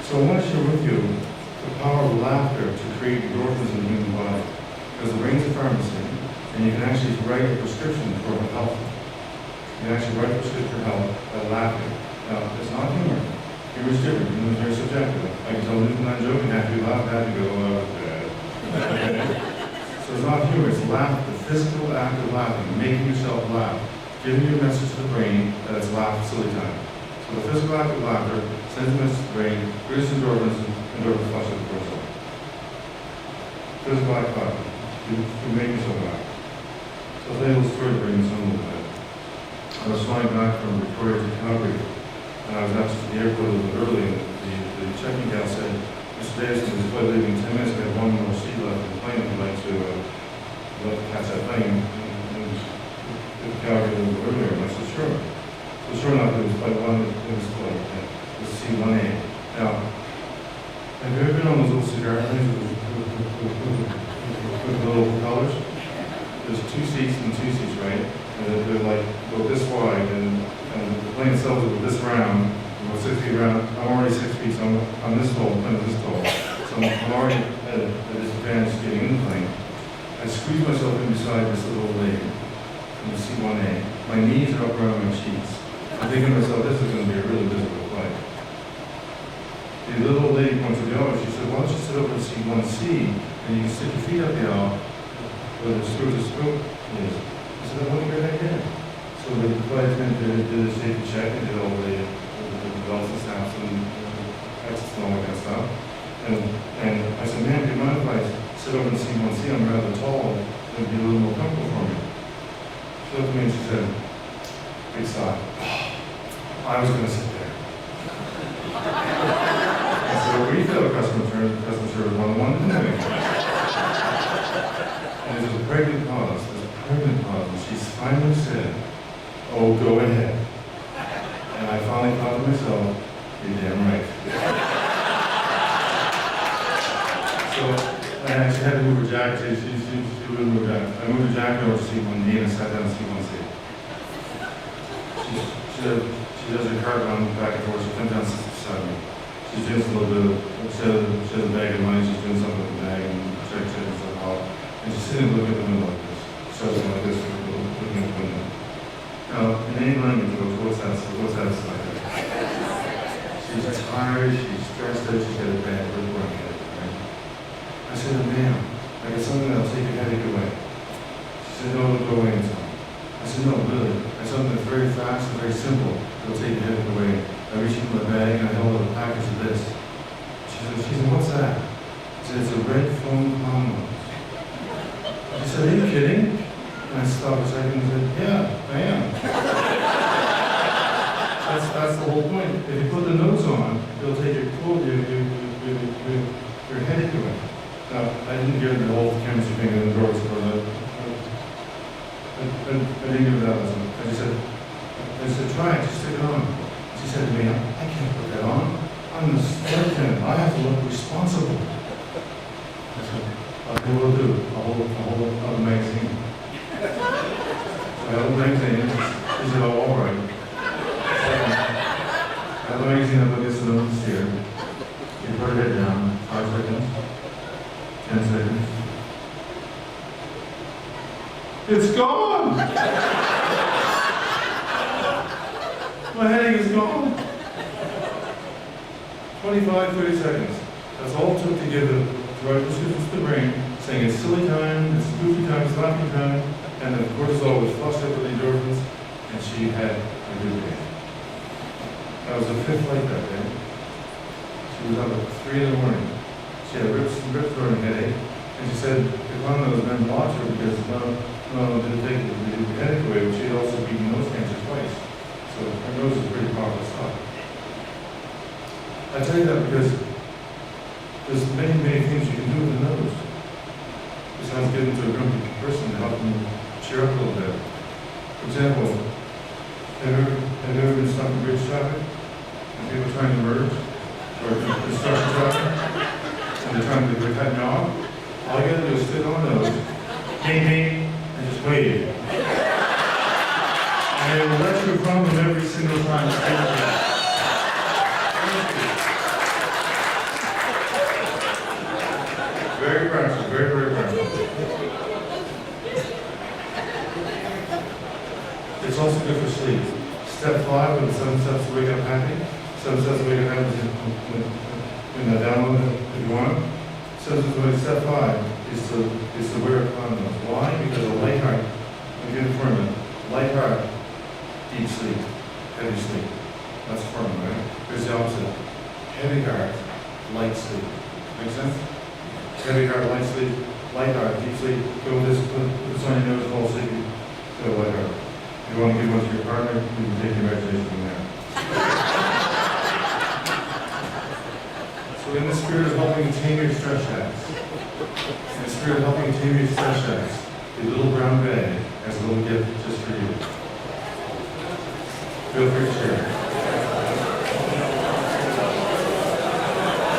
So I want to share with you the power of laughter to create endorphins in the human body. Because the brain's a pharmacy, and you can actually write a prescription for health. You can actually write a prescription for health by laughing. Now, it's not humor. Humor is different. Humor is very subjective. I can tell Newfoundland joke and have you laugh, have you go, So it's not humor, it's laughter, the physical act of laughing, making yourself laugh, giving you a message to the brain that it's laugh silly time. So the physical act of laughter sends a message to the brain, produces endorphins, and endorphins flush out the cortisol. Physical act of laughter. You make yourself laugh. So I'll tell you a little story to bring this home a little bit. I was flying back from Victoria to Calgary, and I was out to the airport a little bit early, and the check-in gal said, Mr. Davidson, this flight leaving in 10 minutes, we have one more seat left in the plane. We'd like to catch that plane and get to Calgary a little bit earlier. And I said, sure. So sure enough, it was flight one, it was C1A. Now, have you ever been on those little cigar planes with the little propellers? There's two seats and two seats, right? And they're like, go this wide, and the plane itself is this round, about 6 feet around. I'm already 6 feet, so I'm this tall, kind of this tall. So I'm already at a disadvantage getting in the plane. I squeeze myself in beside this little old lady from the C1A. My knees are up around my cheeks. I'm thinking to myself, this is going to be a really difficult flight. The little old lady points to the aisle. She said, why don't you sit over in C1C and you can stick your feet up the aisle where the screw is. I said, what a great idea. So the flight attendant did a safety check and did all the belts and snaps and exits and all that kind of stuff. And I said, ma'am, do you mind if I sit over in C1C? I'm rather tall. It would be a little more comfortable for me. She looked at me and she said, big sigh. I was going to sit there. I said, well, we failed customer service 101, didn't we? And there's a pregnant pause. And she finally said, oh, go ahead. And I finally thought to myself, you're damn right. So I actually had to move her jacket. She wouldn't move her jacket. I moved her jacket over to C1D and I sat down in C1C. She does her cart run back and forth. She comes down beside me. She's doing a little bit of, she has a bag of money. She's doing something with the bag and checks it and stuff out. And she's sitting looking at the window like this. She's like this, looking at the window. Now, in any language, what's that like? She's tired, she's stressed out, she's got a bad work headache, right? I said, ma'am, I got something that'll take your headache away. She said, no, it'll go away in time. I said, no, really. I have something that's very fast and very simple that'll take your headache away. I reached into my bag and I held out a package of this. She said, what's that? I said, it's a red foam condom. She said, are you kidding? And I stopped a second and said, yeah, I am. That's the whole point. If you put the nose on, it'll take your headache away. Now, I didn't give her the whole chemistry thing in the drawers for the. I didn't give her that lesson. I said, try it, just stick it on. She said to me, I can't put that on. I'm the flight attendant. I have to look responsible. I said, okay, what I'll do, I'll hold up a magazine. So I held the magazine. She said, oh, all right. I have the magazine up against the nose here. You put her head down. 5 seconds. 10 seconds. It's gone! My headache is gone. 25, 30 seconds. That's all it took to give the right prescriptions to the brain, saying it's silly time, it's goofy time, it's laughing time, and the cortisol was flushed up with the endorphins, and she had a good day. That was the 5th flight that day. She was up at 3 in the morning. She had a rip throat headache, and she said if one of those men watched her because no, didn't take the headache away, but she had also beaten nose cancer twice. So her nose is pretty powerful stuff. I tell you that because there's many things you can do with the nose. Besides getting to a grumpy person to help them cheer up a little bit. For example, have you ever been stuck in bridge traffic? And people trying to merge? Or construction traffic? And they're cutting you off? All you gotta do is sit on the nose, and just wave. And it will let you from them every single time. Step 5, with the 7 steps to wake up happy. 7 steps to wake up happy is in the download if you want. 7 steps to wake up, step 5 is to wear a condom. Why? Because a light heart, I'll give it for a minute. Light heart, deep sleep, heavy sleep. That's firm, right? Here's the opposite. Heavy heart, light sleep. Make sense? Heavy heart, light sleep, light heart, deep sleep. Go with this, put this on your nose, fall asleep, go light heart. If you want to give one to your partner, you can take your imagination from there. So in the spirit of helping tame your stress shags, in the spirit of helping tame your stress shags, the little brown bag has a little gift just for you. Feel free to share.